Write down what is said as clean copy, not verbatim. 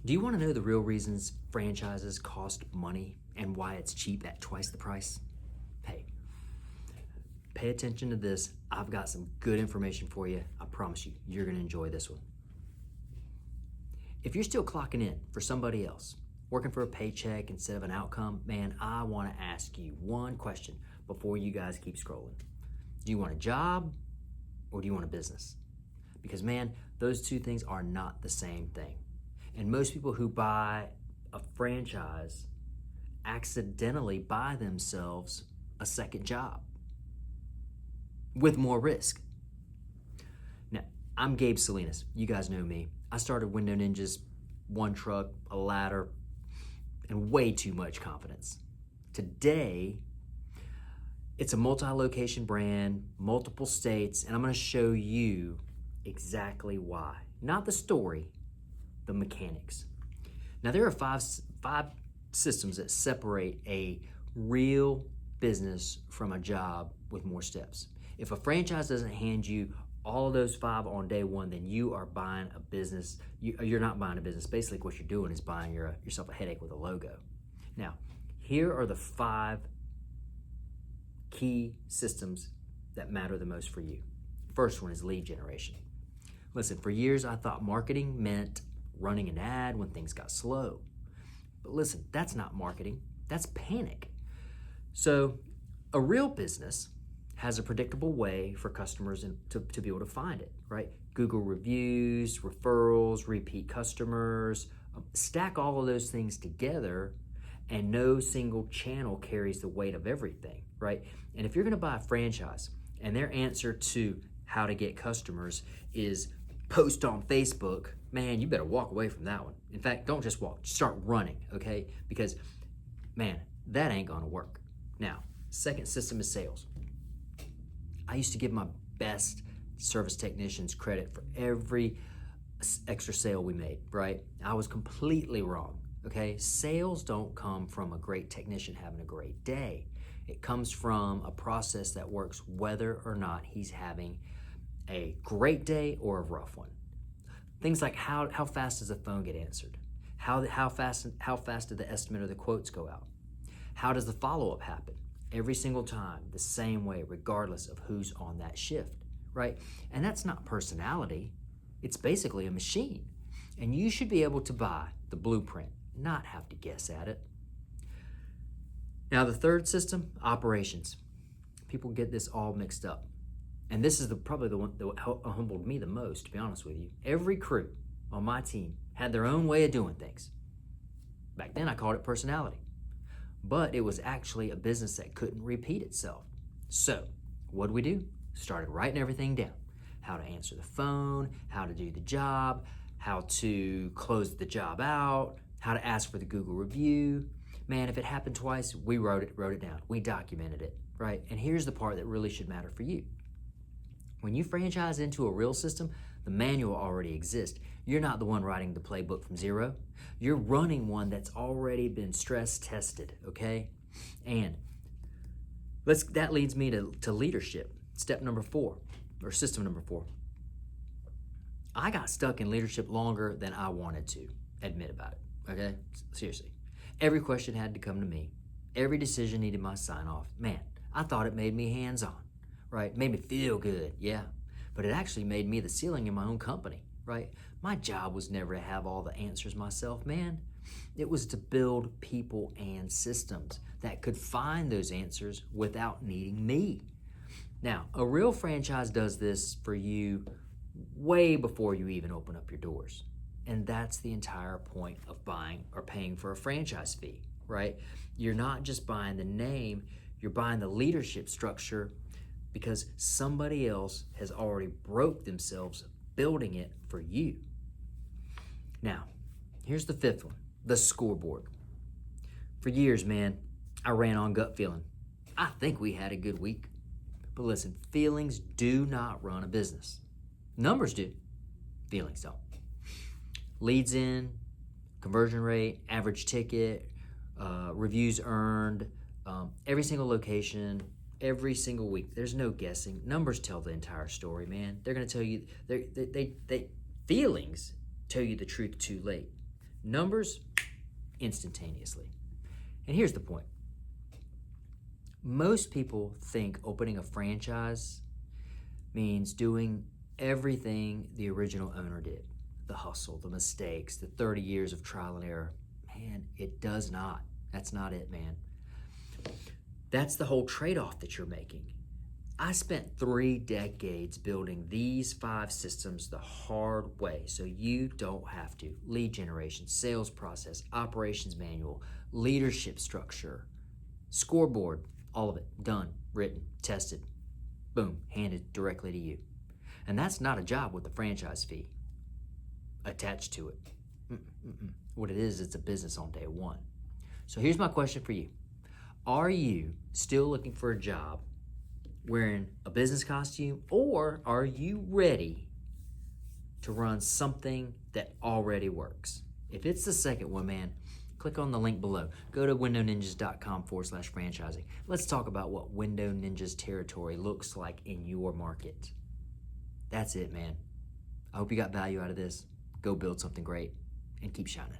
Do you want to know the real reasons franchises cost money and why it's cheap at twice the price? Hey, pay attention to this. I've got some good information for you. I promise you, you're going to enjoy this one. If you're still clocking in for somebody else, working for a paycheck instead of an outcome, man, I want to ask you one question before you guys keep scrolling. Do you want a job or do you want a business? Because, man, those two things are not the same thing. And most people who buy a franchise accidentally buy themselves a second job with more risk. Now, I'm Gabe Salinas. You guys know me. I started Window Ninjas, one truck, a ladder, and way too much confidence. Today, it's a multi-location brand, multiple states, and I'm going to show you exactly why. Not the story, the mechanics. Now, there are five systems that separate a real business from a job with more steps. If a franchise doesn't hand you all of those 5 on day one, then you are buying a business. You're not buying a business. Basically, what you're doing is buying yourself a headache with a logo. Now, here are the 5 key systems that matter the most for you. First one is lead generation. Listen, for years I thought marketing meant running an ad when things got slow. But listen, that's not marketing, that's panic. So a real business has a predictable way for customers to be able to find it, right? Google reviews, referrals, repeat customers, stack all of those things together, and no single channel carries the weight of everything, right? And if you're gonna buy a franchise and their answer to how to get customers is post on Facebook, man, you better walk away from that one. In fact, don't just walk, start running, okay? Because, man, that ain't gonna work. Now, second system is sales. I used to give my best service technicians credit for every extra sale we made, right? I was completely wrong, okay? Sales don't come from a great technician having a great day. It comes from a process that works whether or not he's having a great day or a rough one. Things like how fast does the phone get answered? How fast did the estimate or the quotes go out? How does the follow-up happen? Every single time, the same way, regardless of who's on that shift, right? And that's not personality. It's basically a machine. And you should be able to buy the blueprint, not have to guess at it. Now, the third system, operations. People get this all mixed up. And this is probably the one that humbled me the most, to be honest with you. Every crew on my team had their own way of doing things. Back then, I called it personality. But it was actually a business that couldn't repeat itself. So, what did we do? Started writing everything down. How to answer the phone, how to do the job, how to close the job out, how to ask for the Google review. Man, if it happened twice, we wrote it down. We documented it, right? And here's the part that really should matter for you. When you franchise into a real system, the manual already exists. You're not the one writing the playbook from zero. You're running one that's already been stress tested, okay? And that leads me to leadership. Step number 4, or system number 4. I got stuck in leadership longer than I wanted to admit about it, okay? Seriously. Every question had to come to me. Every decision needed my sign off. Man, I thought it made me hands-on, right? Made me feel good, yeah. But it actually made me the ceiling in my own company, right? My job was never to have all the answers myself, man. It was to build people and systems that could find those answers without needing me. Now, a real franchise does this for you way before you even open up your doors. And that's the entire point of buying or paying for a franchise fee, right? You're not just buying the name, you're buying the leadership structure because somebody else has already broke themselves building it for you. Now, here's the 5th one, the scoreboard. For years, man, I ran on gut feeling. I think we had a good week. But listen, feelings do not run a business. Numbers do, feelings don't. Leads in, conversion rate, average ticket, reviews earned, every single location, every single week. There's no guessing. Numbers tell the entire story, man. They're going to tell you, feelings tell you the truth too late. Numbers, instantaneously. And here's the point. Most people think opening a franchise means doing everything the original owner did. The hustle, the mistakes, the 30 years of trial and error. Man, it does not. That's not it, man. That's the whole trade-off that you're making. I spent 3 decades building these 5 systems the hard way so you don't have to. Lead generation, sales process, operations manual, leadership structure, scoreboard, all of it done, written, tested, boom, handed directly to you. And that's not a job with a franchise fee attached to it. What it is, it's a business on day one. So here's my question for you. Are you still looking for a job wearing a business costume, or are you ready to run something that already works? If it's the second one, man, click on the link below. Go to windowninjas.com/franchising. Let's talk about what Window Ninjas territory looks like in your market. That's it, man. I hope you got value out of this. Go build something great and keep shining.